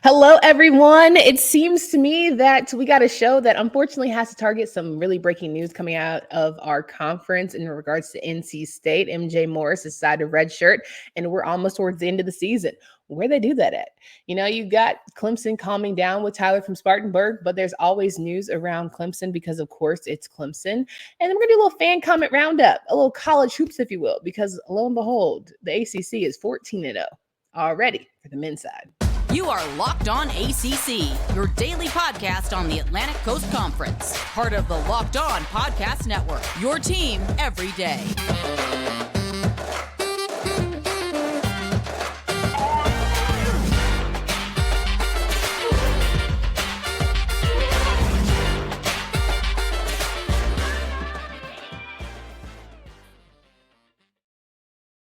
Hello, everyone. It seems to me that we got a show that unfortunately has to target some really breaking news coming out of our conference in regards to NC State. MJ Morris decided to redshirt, and we're almost towards the end of the season. Where they do that at? You got Clemson calming down with Tyler from Spartanburg, but there's always news around Clemson because, of course, it's Clemson. And then we're going to do a little fan comment roundup, a little college hoops, if you will, because lo and behold, the ACC is 14-0 already for the men's side. You are Locked On ACC, your daily podcast on the Atlantic Coast Conference. Part of the Locked On Podcast Network, your team every day.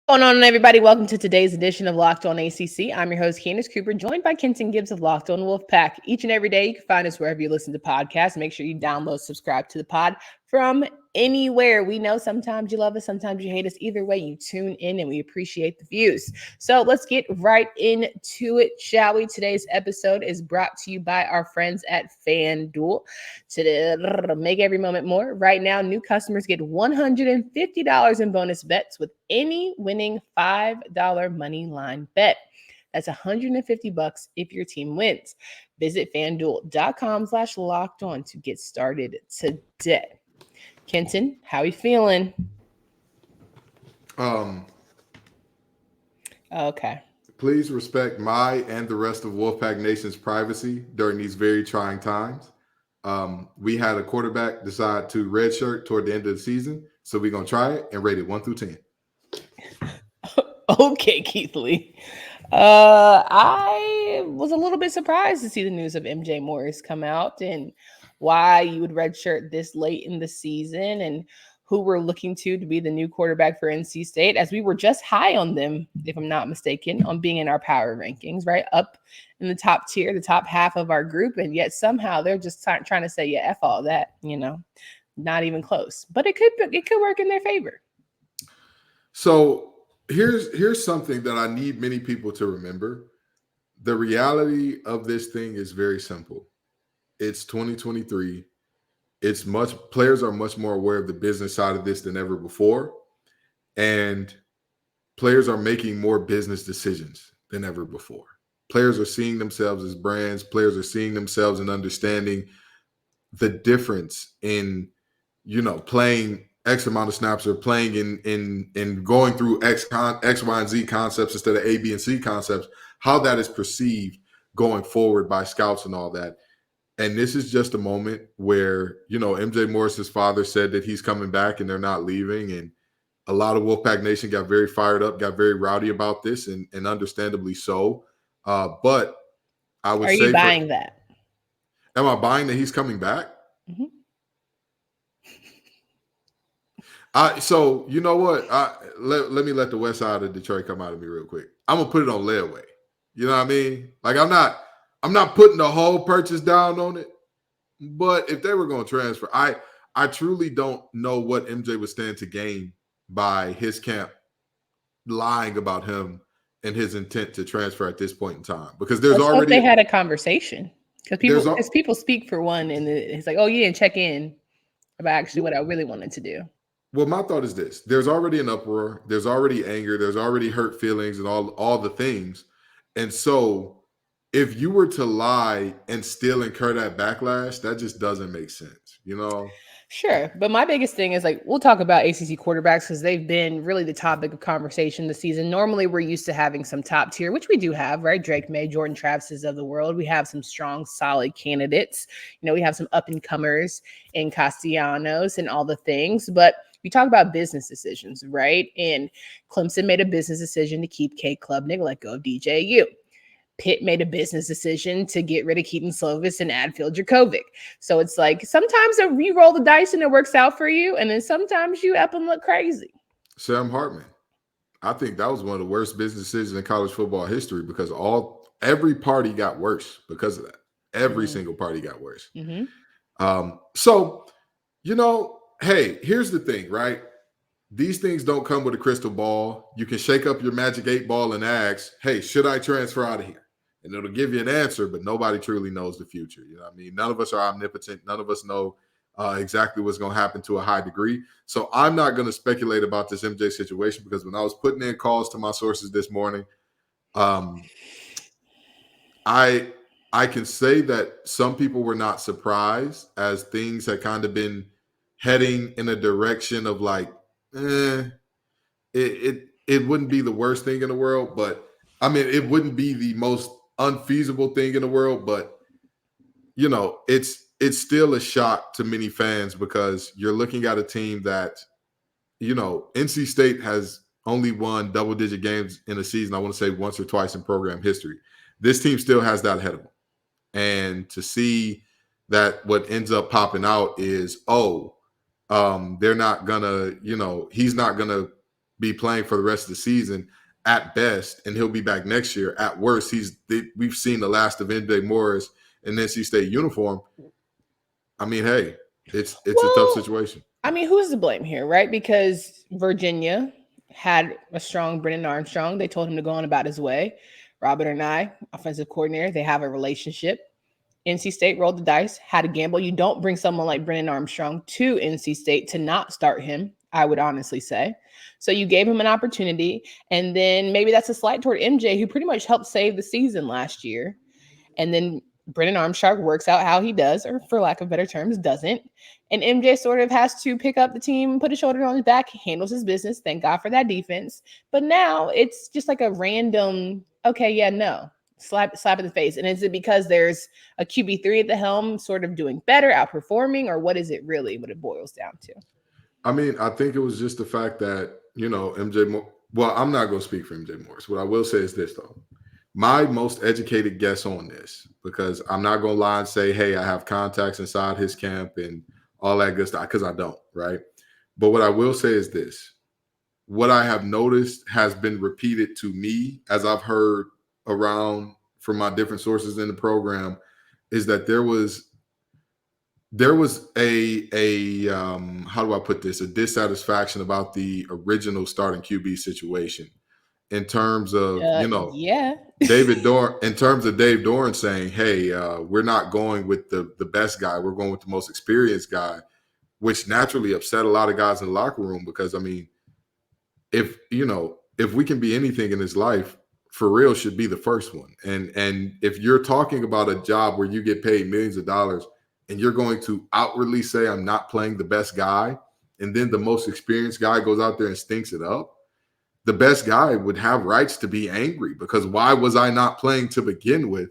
What's going on, everybody? Welcome to today's edition of Locked On ACC. I'm your host, Candace Cooper, joined by Kenton Gibbs of Locked On Wolfpack. Each and every day, you can find us wherever you listen to podcasts. Make sure you download, subscribe to the pod from anywhere. We know sometimes you love us, sometimes you hate us. Either way, you tune in and we appreciate the views. So let's get right into it, shall we? Today's episode is brought to you by our friends at FanDuel. To make every moment more, right now, new customers get $150 in bonus bets with any winning $5 money line bet. That's $150 if your team wins. Visit FanDuel.com/locked on to get started today. Kenton, how are you feeling? Okay. Please respect my and the rest of Wolfpack Nation's privacy during these very trying times. We had a quarterback decide to redshirt toward the end of the season, so we're going to try it and rate it 1 through 10. Okay, Keith Lee. I was a little bit surprised to see the news of MJ Morris come out and why you would redshirt this late in the season and who we're looking to be the new quarterback for NC State, as we were just high on them, if I'm not mistaken, on being in our power rankings, right? Up in the top tier, the top half of our group, and yet somehow they're just trying to say, yeah, F all that, not even close. But it could work in their favor. So here's something that I need many people to remember. The reality of this thing is very simple. It's 2023. Players are much more aware of the business side of this than ever before. And players are making more business decisions than ever before. Players are seeing themselves as brands. Players are seeing themselves and understanding the difference in, playing X amount of snaps or playing in going through X, Y, and Z concepts instead of A, B, and C concepts, how that is perceived going forward by scouts and all that. And this is just a moment where, MJ Morris's father said that he's coming back and they're not leaving. And a lot of Wolfpack Nation got very fired up, got very rowdy about this, and understandably so. But I would say— Are you buying that? Am I buying that he's coming back? Mm-hmm. So you know what? Let me let the west side of Detroit come out of me real quick. I'm going to put it on layaway. You know what I mean? Like, I'm not putting the whole purchase down on it, but if they were going to transfer, I truly don't know what MJ would stand to gain by his camp lying about him and his intent to transfer at this point in time, because there's Let's already— hope they had a conversation, because people speak for one, and it's like, oh, you didn't check in about actually what I really wanted to do. Well, my thought is this: there's already an uproar, there's already anger, there's already hurt feelings, and all the things, and so if you were to lie and still incur that backlash, that just doesn't make sense, Sure. But my biggest thing is, we'll talk about ACC quarterbacks because they've been really the topic of conversation this season. Normally, we're used to having some top tier, which we do have, right? Drake May, Jordan Travises of the world. We have some strong, solid candidates. We have some up-and-comers in Castellanos and all the things. But we talk about business decisions, right? And Clemson made a business decision to keep Kate Klubnik, let go of DJU. Pitt made a business decision to get rid of Keaton Slovis and add Phil Dracovic. So it's like sometimes you roll the dice and it works out for you, and then sometimes you up and look crazy. Sam Hartman, I think that was one of the worst business decisions in college football history, because every party got worse because of that. Every single party got worse. Mm-hmm. So, hey, here's the thing, right? These things don't come with a crystal ball. You can shake up your magic 8 ball and ask, hey, should I transfer out of here? and it'll give you an answer, but nobody truly knows the future. You know what I mean? None of us are omnipotent. None of us know exactly what's going to happen to a high degree. So I'm not going to speculate about this MJ situation, because when I was putting in calls to my sources this morning, I can say that some people were not surprised, as things had kind of been heading in a direction of like, it wouldn't be the worst thing in the world, but I mean, it wouldn't be the most unfeasible thing in the world, but you know, it's still a shock to many fans, because you're looking at a team that, you know, NC State has only won double-digit games in a season, I want to say once or twice in program history. This team still has that ahead of them. And to see that what ends up popping out is, they're not going to, you know, he's not going to be playing for the rest of the season at best, and he'll be back next year. At worst, we've seen the last of MJ Morris in NC State uniform. I mean, hey, it's a tough situation. I mean, who's to blame here, right? Because Virginia had a strong Brennan Armstrong. They told him to go on about his way. Robert and I, offensive coordinator, they have a relationship. NC State rolled the dice, had a gamble. You don't bring someone like Brennan Armstrong to NC State to not start him, I would honestly say. So you gave him an opportunity, and then maybe that's a slight toward MJ, who pretty much helped save the season last year. And then Brennan Armstrong works out how he does, or for lack of better terms, doesn't. And MJ sort of has to pick up the team, put his shoulder on his back, handles his business. Thank God for that defense. But now it's just like a random, slap in the face. And is it because there's a QB3 at the helm sort of doing better, outperforming, or what is it really what it boils down to? I mean, I think it was just the fact that, you know, I'm not going to speak for MJ Morris. What I will say is this, though. My most educated guess on this, because I'm not going to lie and say, hey, I have contacts inside his camp and all that good stuff, because I don't, right? But what I will say is this. What I have noticed has been repeated to me, as I've heard around from my different sources in the program, is that there was a how do I put this? A dissatisfaction about the original starting QB situation, in terms of, David Dorn, in terms of Dave Dorn saying, hey, we're not going with the best guy. We're going with the most experienced guy, which naturally upset a lot of guys in the locker room, because, I mean, if we can be anything in this life, for real should be the first one. And if you're talking about a job where you get paid millions of dollars, and you're going to outwardly say, I'm not playing the best guy, and then the most experienced guy goes out there and stinks it up, the best guy would have rights to be angry, because why was I not playing to begin with?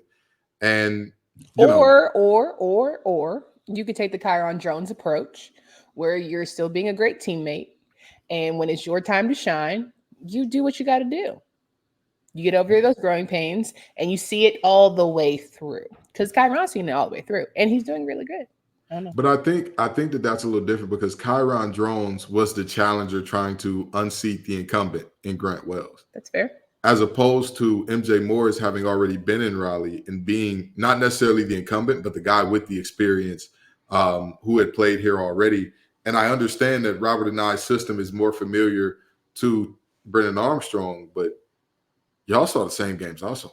And or you could take the Kyron Jones approach, where you're still being a great teammate, and when it's your time to shine, you do what you got to do. You get over those growing pains, and you see it all the way through, because Kyron's seen it all the way through, and he's doing really good. I don't know. But I think that's a little different, because Kyron Jones was the challenger trying to unseat the incumbent in Grant Wells. That's fair. As opposed to MJ Morris having already been in Raleigh and being not necessarily the incumbent, but the guy with the experience who had played here already. And I understand that Robert and I's system is more familiar to Brennan Armstrong, but y'all saw the same games I saw.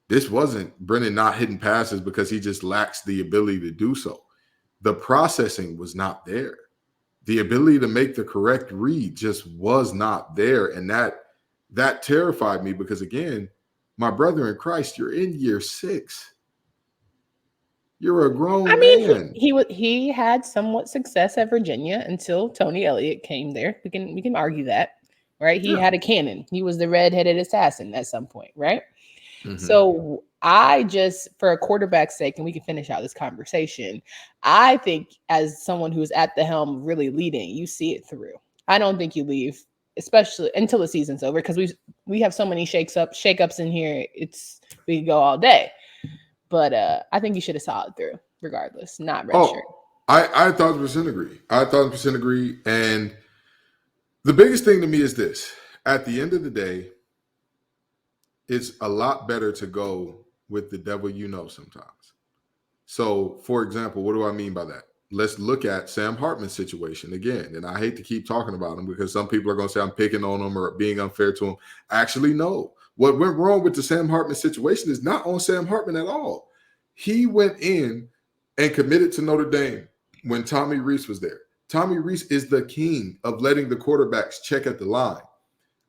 This wasn't Brennan not hitting passes because he just lacks the ability to do so. The processing was not there. The ability to make the correct read just was not there. And that terrified me, because, again, my brother in Christ, you're in year 6. You're a grown man. He had somewhat success at Virginia until Tony Elliott came there. We can argue that, right? He had a cannon. He was the redheaded assassin at some point, right? Mm-hmm. So I just, for a quarterback's sake, and we can finish out this conversation, I think as someone who's at the helm really leading, you see it through. I don't think you leave, especially until the season's over, because we have so many shakeups in here. We can go all day. But I think you should have saw it through, regardless. Not redshirt. I 1,000% agree. I 1,000% agree. And the biggest thing to me is this. At the end of the day, it's a lot better to go with the devil you know sometimes. So, for example, what do I mean by that? Let's look at Sam Hartman's situation again. And I hate to keep talking about him, because some people are going to say I'm picking on him or being unfair to him. Actually, no. What went wrong with the Sam Hartman situation is not on Sam Hartman at all. He went in and committed to Notre Dame when Tommy Rees was there. Tommy Rees is the king of letting the quarterbacks check at the line.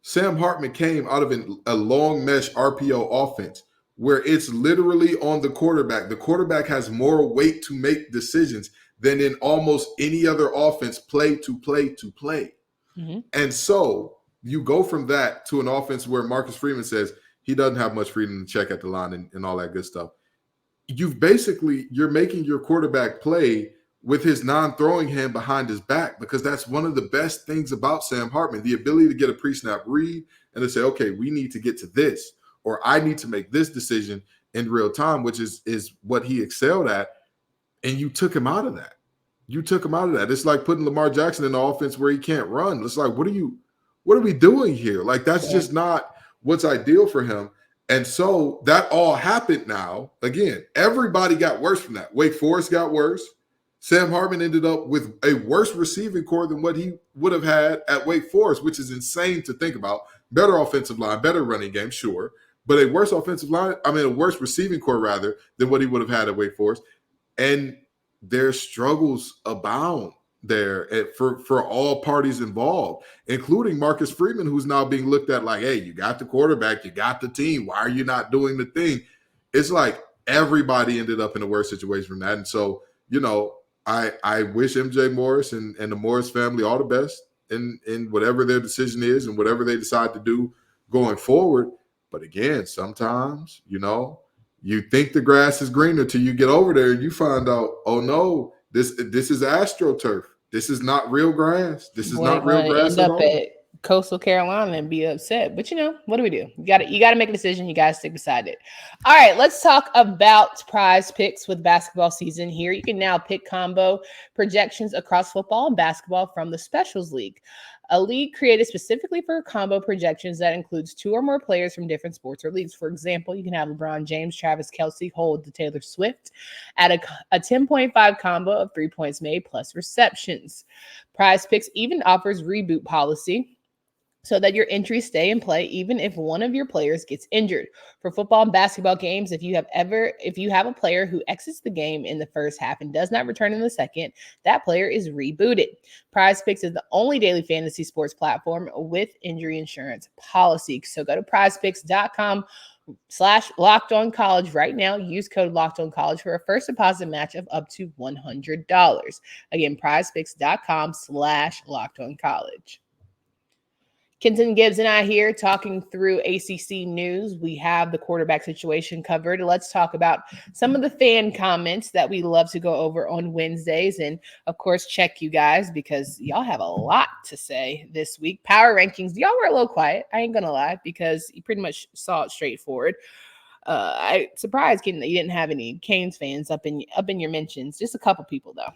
Sam Hartman came out of a long mesh RPO offense where it's literally on the quarterback. The quarterback has more weight to make decisions than in almost any other offense, play to play to play. Mm-hmm. And so you go from that to an offense where Marcus Freeman says he doesn't have much freedom to check at the line and all that good stuff. You're making your quarterback play with his non-throwing hand behind his back, because that's one of the best things about Sam Hartman, the ability to get a pre-snap read and to say, okay, we need to get to this, or I need to make this decision in real time, which is what he excelled at. And you took him out of that. It's like putting Lamar Jackson in the offense where he can't run. It's like, what are we doing here? Like, that's just not what's ideal for him. And so that all happened now. Again, everybody got worse from that. Wake Forest got worse. Sam Hartman ended up with a worse receiving core than what he would have had at Wake Forest, which is insane to think about. Better offensive line, better running game, sure. But a worse worse receiving core rather than what he would have had at Wake Forest. And their struggles abound there for all parties involved, including Marcus Freeman, who's now being looked at like, hey, you got the quarterback, you got the team. Why are you not doing the thing? It's like everybody ended up in a worse situation from that. And so, I wish MJ Morris and the Morris family all the best in whatever their decision is and whatever they decide to do going forward. But again, sometimes, you think the grass is greener till you get over there and you find out, oh no, this is AstroTurf. This is not real grass. This is not real grass at all. At Coastal Carolina and be upset. But what do we do? You got to make a decision. You got to stick beside it. All right, let's talk about PrizePicks with basketball season here. You can now pick combo projections across football and basketball from the Specials League, a league created specifically for combo projections that includes two or more players from different sports or leagues. For example, you can have LeBron James, Travis Kelce hold the Taylor Swift at a 10.5 combo of 3 points made plus receptions. PrizePicks even offers reboot policy, so that your entries stay in play even if one of your players gets injured. For football and basketball games, if you have a player who exits the game in the first half and does not return in the second, that player is rebooted. PrizePicks is the only daily fantasy sports platform with injury insurance policy. So go to prizepicks.com/LockedOnCollege right now. Use code LockedOnCollege for a first deposit match of up to $100. Again, prizepicks.com/LockedOnCollege. Kenton Gibbs and I here talking through ACC news. We have the quarterback situation covered. Let's talk about some of the fan comments that we love to go over on Wednesdays. And, of course, check you guys because y'all have a lot to say this week. Power rankings. Y'all were a little quiet. I ain't going to lie because you pretty much saw it straightforward. I surprised, Kenton, that you didn't have any Canes fans up in your mentions. Just a couple people, though,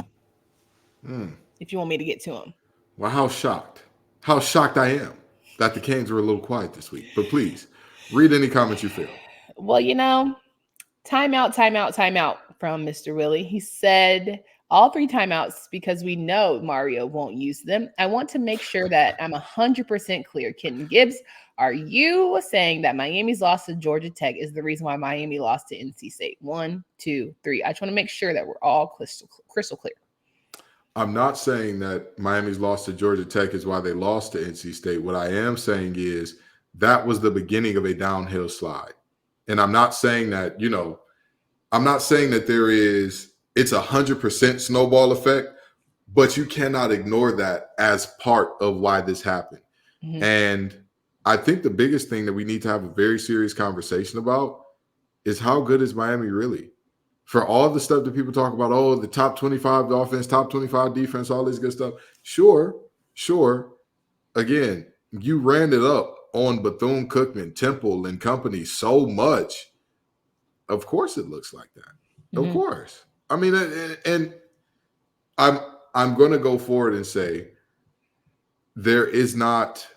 if you want me to get to them. Well, how shocked I am that the Canes were a little quiet this week. But please, read any comments you feel. Well, timeout from Mr. Willie. He said all 3 timeouts because we know Mario won't use them. I want to make sure that I'm 100% clear. Kenton Gibbs, are you saying that Miami's loss to Georgia Tech is the reason why Miami lost to NC State? 1, 2, 3. I just want to make sure that we're all crystal clear. I'm not saying that Miami's loss to Georgia Tech is why they lost to NC State. What I am saying is that was the beginning of a downhill slide. And I'm not saying that, it's 100% snowball effect, but you cannot ignore that as part of why this happened. Mm-hmm. And I think the biggest thing that we need to have a very serious conversation about is how good is Miami really? For all the stuff that people talk about, the top 25 offense, top 25 defense, all this good stuff. Sure. Again, you ran it up on Bethune-Cookman, Temple, and company so much. Of course it looks like that. Mm-hmm. Of course. I mean, and I'm going to go forward and say there is not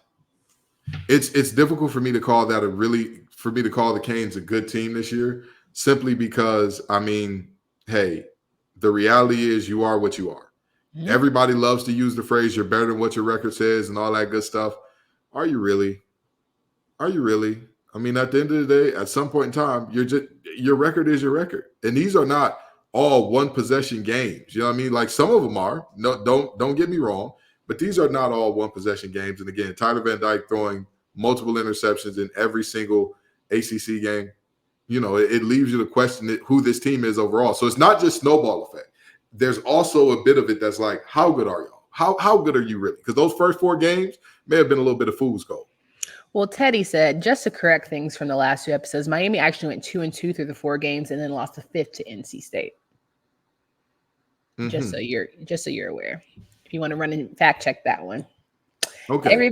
– it's difficult for me to call that the Canes a good team this year. Simply because, hey, the reality is you are what you are. Mm-hmm. Everybody loves to use the phrase, you're better than what your record says and all that good stuff. Are you really? I mean, at the end of the day, at some point in time, your record is your record. And these are not all one possession games. You know what I mean? Like some of them are. No, don't get me wrong, but these are not all one possession games. And again, Tyler Van Dyke throwing multiple interceptions in every single ACC game. You know, it leaves you to question who this team is overall. So it's not just snowball effect. There's also a bit of it that's like, how good are y'all? How good are you really? Because those first 4 games may have been a little bit of fool's gold. Well, Teddy said, just to correct things from the last 2 episodes, Miami actually went 2-2 through the 4 games and then lost the 5th to NC State. Mm-hmm. Just so you're aware. If you want to run and fact check that one. Okay.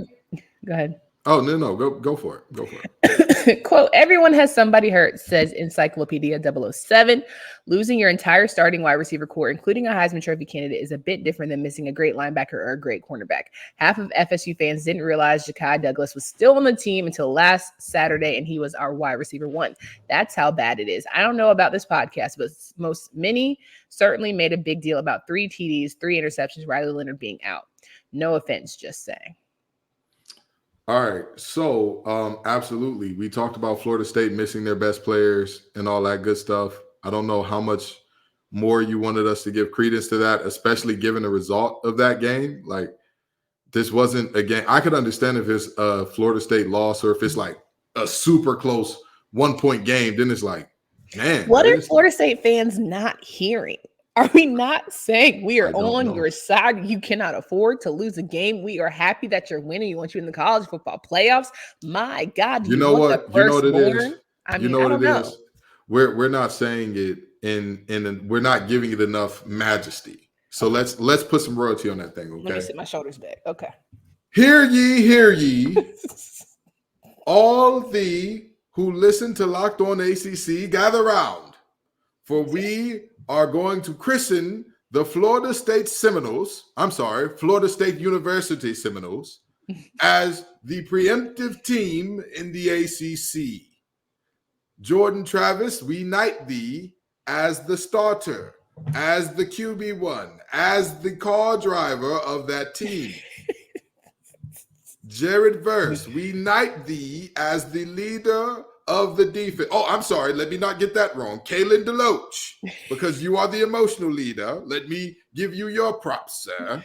Go ahead. Oh, no. Go for it. Go for it. Quote, everyone has somebody hurt, says Encyclopedia 007. Losing your entire starting wide receiver core, including a Heisman Trophy candidate, is a bit different than missing a great linebacker or a great cornerback. Half of FSU fans didn't realize Ja'Kai Douglas was still on the team until last Saturday, and he was our wide receiver 1. That's how bad it is. I don't know about this podcast, but many certainly made a big deal about 3 TDs, 3 interceptions, Riley Leonard being out. No offense, just saying. All right. So, absolutely. We talked about Florida State missing their best players and all that good stuff. I don't know how much more you wanted us to give credence to that, especially given the result of that game. Like, this wasn't a game. I could understand if it's a Florida State loss or if it's like a super close 1-point game. Then it's like, man. What are Florida State fans not hearing? Are we not saying we are on your side? You cannot afford to lose a game. We are happy that you're winning. We want you in the college football playoffs. My God, you know what? You know what it is. You know what it is. We're not saying it and we're not giving it enough majesty. So let's put some royalty on that thing. Okay. Let me sit my shoulders back. Okay. Hear ye, all thee who listen to Locked On ACC, gather round, for we are going to christen the Florida State University Seminoles as the preemptive team in the ACC. Jordan Travis, we knight thee as the starter, as the QB1, as the car driver of that team. Jared Verse, we knight thee as the leader of the defense. Oh, I'm sorry. Let me not get that wrong. Kalen DeLoach, because you are the emotional leader. Let me give you your props, sir.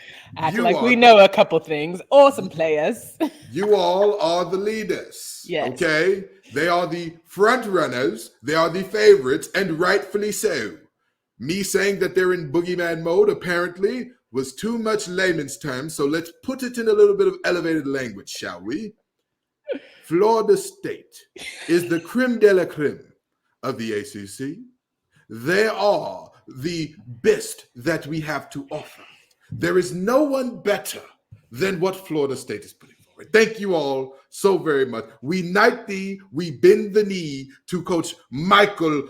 We know a couple things. Awesome players. You all are the leaders. Yes. Okay? They are the front runners. They are the favorites, and rightfully so. Me saying that they're in boogeyman mode apparently was too much layman's terms, so let's put it in a little bit of elevated language, shall we? Florida State is the creme de la creme of the ACC. They are the best that we have to offer. There is no one better than what Florida State is putting forward. Thank you all so very much. We knight thee, we bend the knee to Coach Michael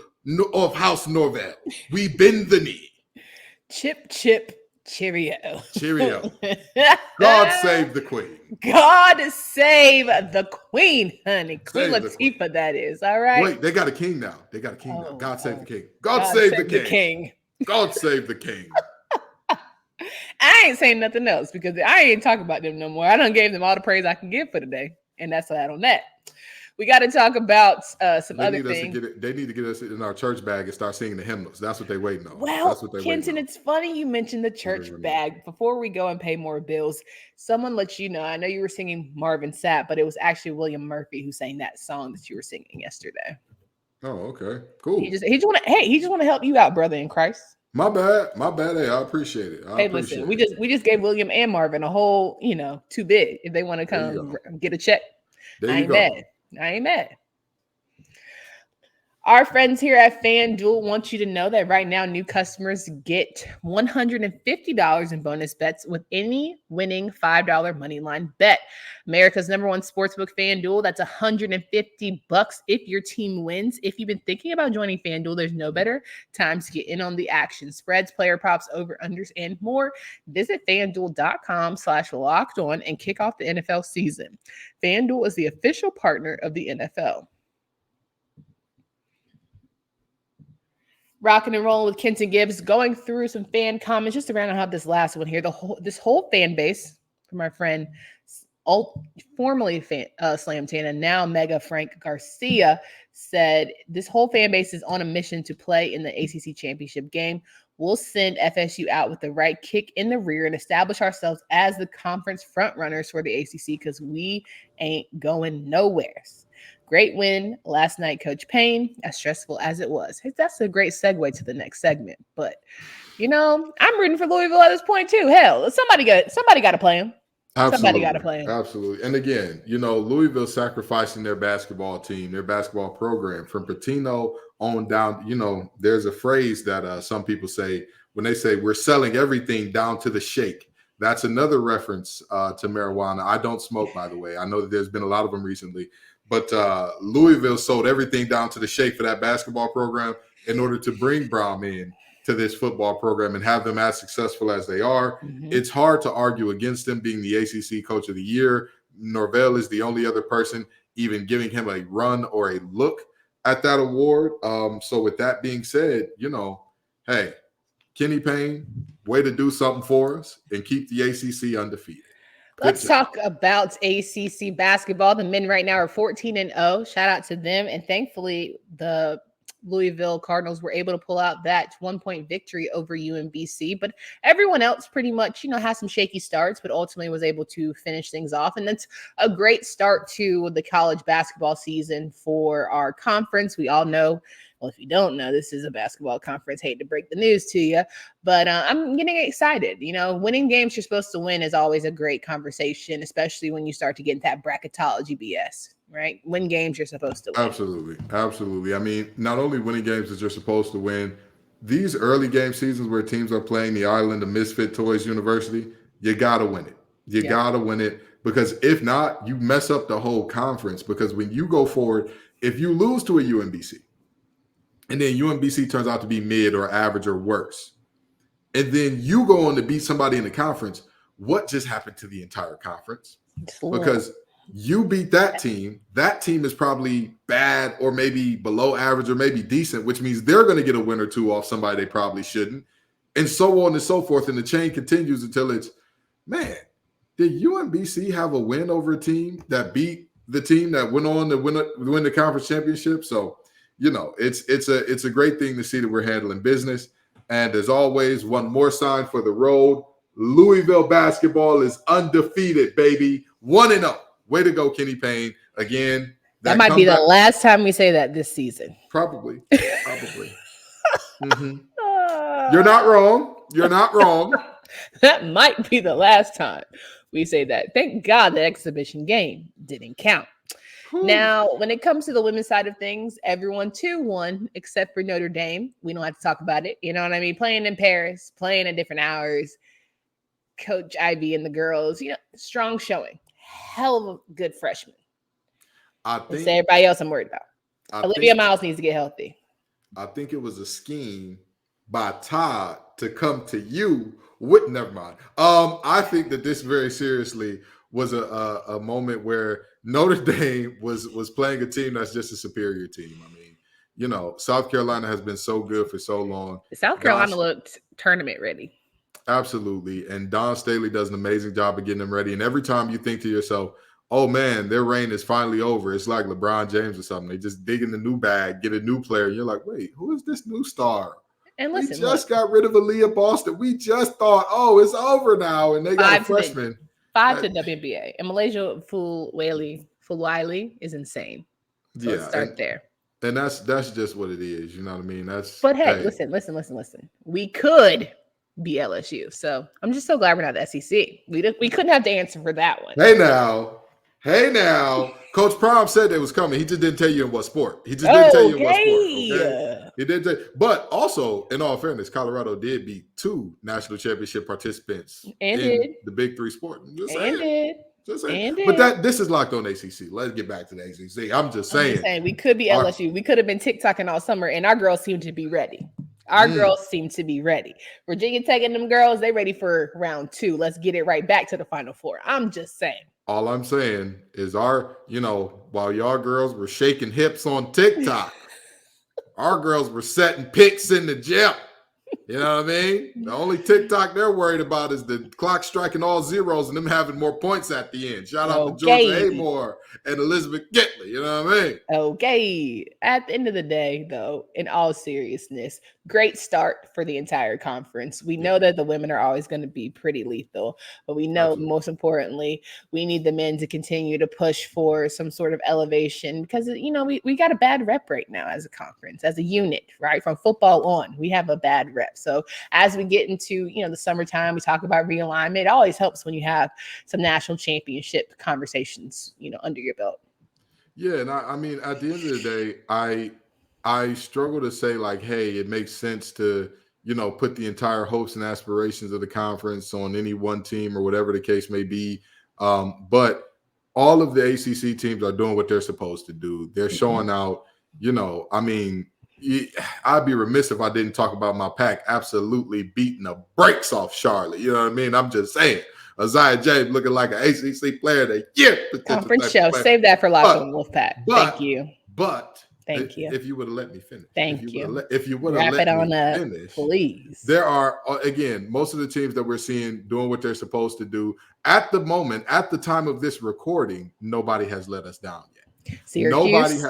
of House Norvell. We bend the knee. Chip, cheerio. Cheerio. God save the queen. God save the queen, honey. Queen Latifah, that is. All right. Wait, they got a king now. God save the king. God save the king. God save the king. I ain't saying nothing else because I ain't talking about them no more. I done gave them all the praise I can give for today. And that's that on that. We got to talk about some other things. They need to get us in our church bag and start singing the hymnals. That's what they're waiting on. Well, Kenton, it's funny you mentioned the church bag. Before we go and pay more bills, someone let you know. I know you were singing Marvin Sapp, but it was actually William Murphy who sang that song that you were singing yesterday. Oh, okay, cool. He just want to help you out, brother in Christ. My bad. Hey, I appreciate it. Listen, we just gave William and Marvin a whole, 2 bit if they want to come get a check. I ain't mad. Our friends here at FanDuel want you to know that right now, new customers get $150 in bonus bets with any winning $5 moneyline bet. America's number one sportsbook, FanDuel. That's $150 if your team wins. If you've been thinking about joining FanDuel, there's no better time to get in on the action. Spreads, player props, over-unders, and more. Visit FanDuel.com/lockedon and kick off the NFL season. FanDuel is the official partner of the NFL. Rocking and rolling with Kenton Gibbs, going through some fan comments just to round out this last one here. This whole fan base from our friend formerly Slam Tana, now Mega Frank Garcia, said this whole fan base is on a mission to play in the ACC championship game. We'll send FSU out with the right kick in the rear and establish ourselves as the conference front runners for the ACC because we ain't going nowhere. Great win last night, Coach Payne, as stressful as it was. That's a great segue to the next segment. But, I'm rooting for Louisville at this point too. Hell, somebody got to play him. Absolutely. Somebody got to play him. Absolutely. And again, Louisville sacrificing their basketball team, their basketball program from Patino on down. There's a phrase that some people say when they say we're selling everything down to the shake. That's another reference to marijuana. I don't smoke, by the way. I know that there's been a lot of them recently. But Louisville sold everything down to the shake for that basketball program in order to bring Brown in to this football program and have them as successful as they are. Mm-hmm. It's hard to argue against them being the ACC Coach of the Year. Norvell is the only other person even giving him a run or a look at that award. So with that being said, hey, Kenny Payne, way to do something for us and keep the ACC undefeated. Let's talk about ACC basketball. The men right now are 14-0. Shout out to them. And thankfully, the Louisville Cardinals were able to pull out that 1-point victory over UMBC. But everyone else pretty much, has some shaky starts, but ultimately was able to finish things off. And that's a great start to the college basketball season for our conference. We all know, well, if you don't know, this is a basketball conference. Hate to break the news to you, but I'm getting excited. Winning games you're supposed to win is always a great conversation, especially when you start to get into that bracketology BS, right? Win games you're supposed to win. Absolutely. Absolutely. I mean, not only winning games that you're supposed to win, these early game seasons where teams are playing the island of Misfit Toys University, you got to win it. You got to win it because if not, you mess up the whole conference because when you go forward, if you lose to a UMBC, and then UMBC turns out to be mid or average or worse, and then you go on to beat somebody in the conference, what just happened to the entire conference? Because you beat that team is probably bad or maybe below average or maybe decent, which means they're going to get a win or two off somebody they probably shouldn't, and so on and so forth. And the chain continues until it's, man, did UMBC have a win over a team that beat the team that went on to win the conference championship? So, it's a great thing to see that we're handling business. And as always, one more sign for the road. Louisville basketball is undefeated, baby. 1-0. Way to go, Kenny Payne. Again, that might be the last time we say that this season. Probably. Mm-hmm. You're not wrong. That might be the last time we say that. Thank God the exhibition game didn't count. Now, when it comes to the women's side of things, everyone 2-1 except for Notre Dame. We don't have to talk about it. You know what I mean? Playing in Paris, playing at different hours. Coach Ivy and the girls, strong showing. Hell of a good freshman. I think everybody else I'm worried about. Olivia Miles needs to get healthy. I think it was a scheme by Todd to come to you with never mind. I think that this very seriously was a moment where Notre Dame was playing a team that's just a superior team. I mean, South Carolina has been so good for so long. South Carolina looked tournament ready. Absolutely. And Don Staley does an amazing job of getting them ready. And every time you think to yourself, oh, man, their reign is finally over, it's like LeBron James or something. They just dig in the new bag, get a new player. And you're like, wait, who is this new star? And listen, we just got rid of Aaliyah Boston. We just thought, oh, it's over now. And they got a freshman. 5 to WNBA. And Malaysia Fulwiley is insane. So let's start there. And that's just what it is. You know what I mean? But hey, listen. We could be LSU. So I'm just so glad we're not the SEC. We couldn't have the answer for that one. Hey now. Coach Prime said it was coming. He just didn't tell you in what sport. He just didn't tell you in what sport. Okay? He did. But also, in all fairness, Colorado did beat 2 national championship participants in the Big 3 sport. Just saying. But this is Locked On ACC. Let's get back to the ACC. I'm just saying. We could be LSU. We could have been TikToking all summer, and our girls seem to be ready. Girls seem to be ready. Virginia Tech and them girls, they ready for round 2. Let's get it right back to the Final Four. I'm just saying. All I'm saying is while y'all girls were shaking hips on TikTok, our girls were setting pics in the gym. You know what I mean? The only TikTok they're worried about is the clock striking all zeros and them having more points at the end. Shout out to Georgia Amore and Elizabeth Gitley. You know what I mean? Okay. At the end of the day, though, in all seriousness, great start for the entire conference. We know that the women are always going to be pretty lethal, but we know most importantly, we need the men to continue to push for some sort of elevation because, we got a bad rep right now as a conference, as a unit, right? From football on, we have a bad rep. So as we get into, the summertime, we talk about realignment. It always helps when you have some national championship conversations, under your belt. Yeah. And I mean, at the end of the day, I struggle to say like, hey, it makes sense to, put the entire hopes and aspirations of the conference on any one team or whatever the case may be. But all of the ACC teams are doing what they're supposed to do. They're showing out, I mean, I'd be remiss if I didn't talk about my pack absolutely beating the brakes off Charlotte. You know what I mean? I'm just saying. Isaiah James looking like an ACC player of the year. Conference show. Save that for Locked On Wolfpack. Thank you. Thank you. If you would have let me finish. Thank you. If you would have let me finish. Please. There are, again, most of the teams that we're seeing doing what they're supposed to do. At the moment, at the time of this recording, nobody has let us down yet. Syracuse?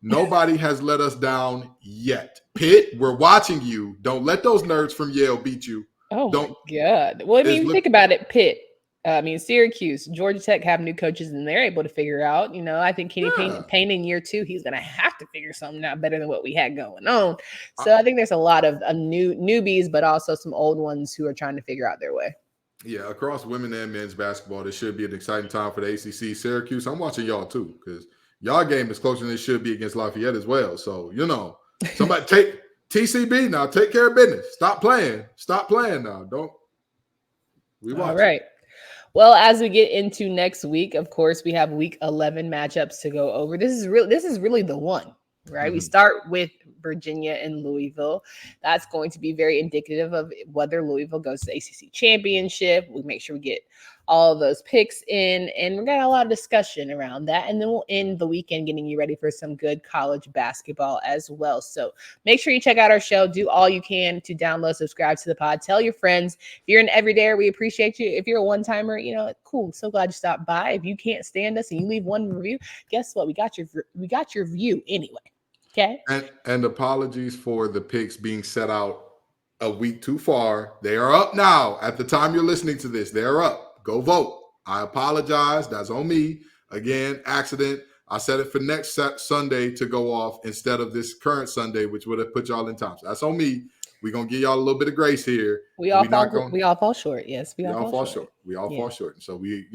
Nobody has let us down yet. Pitt, we're watching you. Don't let those nerds from Yale beat you. Oh, my God. Well, I mean, think about it. Pitt. Syracuse, Georgia Tech have new coaches and they're able to figure out, I think Kenny Payne in year 2, he's going to have to figure something out better than what we had going on. So I think there's a lot of newbies, but also some old ones who are trying to figure out their way. Yeah, across women and men's basketball, this should be an exciting time for the ACC. Syracuse, I'm watching y'all too because y'all game is closer than it should be against Lafayette as well. So, somebody take TCB now. Take care of business. Stop playing now. We watch. All right. Well, as we get into next week, of course, we have week 11 matchups to go over. This is really the one, right? Mm-hmm. We start with Virginia and Louisville. That's going to be very indicative of whether Louisville goes to the ACC championship. We make sure we get all of those picks in, and we're got a lot of discussion around that. And then we'll end the weekend getting you ready for some good college basketball as well. So make sure you check out our show. Do all you can to download, subscribe to the pod. Tell your friends. If you're an everydayer, we appreciate you. If you're a one-timer, cool. So glad you stopped by. If you can't stand us and you leave one review, guess what? We got your view anyway. Okay. And apologies for the picks being set out a week too far. They are up now. At the time you're listening to this, they're up. Go vote. I apologize. That's on me. Again, accident. I set it for next Sunday to go off instead of this current Sunday, which would have put y'all in time. So that's on me. We're going to give y'all a little bit of grace here. We all fall short. Yes, we all fall short. We all fall short. So we're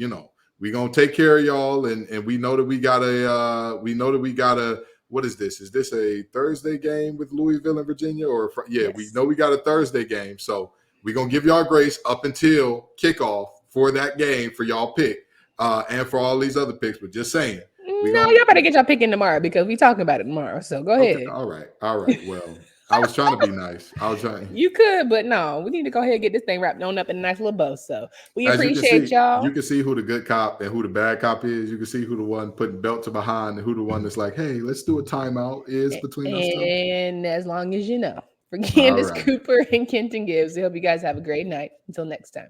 going to take care of y'all. And we know that we got a, what is this? Is this a Thursday game with Louisville and Virginia? Yes. We know we got a Thursday game. So we're going to give y'all grace up until kickoff for that game for y'all pick and for all these other picks. But just saying. Y'all better get y'all picking tomorrow because we talking about it tomorrow. So go ahead. All right. Well, I was trying to be nice. You could, but no, we need to go ahead and get this thing wrapped on up in a nice little bow. So we appreciate y'all. You can see who the good cop and who the bad cop is. You can see who the one putting belt to behind and who the one that's like, hey, let's do a timeout is between us two. And as long as you know. For Candace Cooper and Kenton Gibbs, I hope you guys have a great night. Until next time.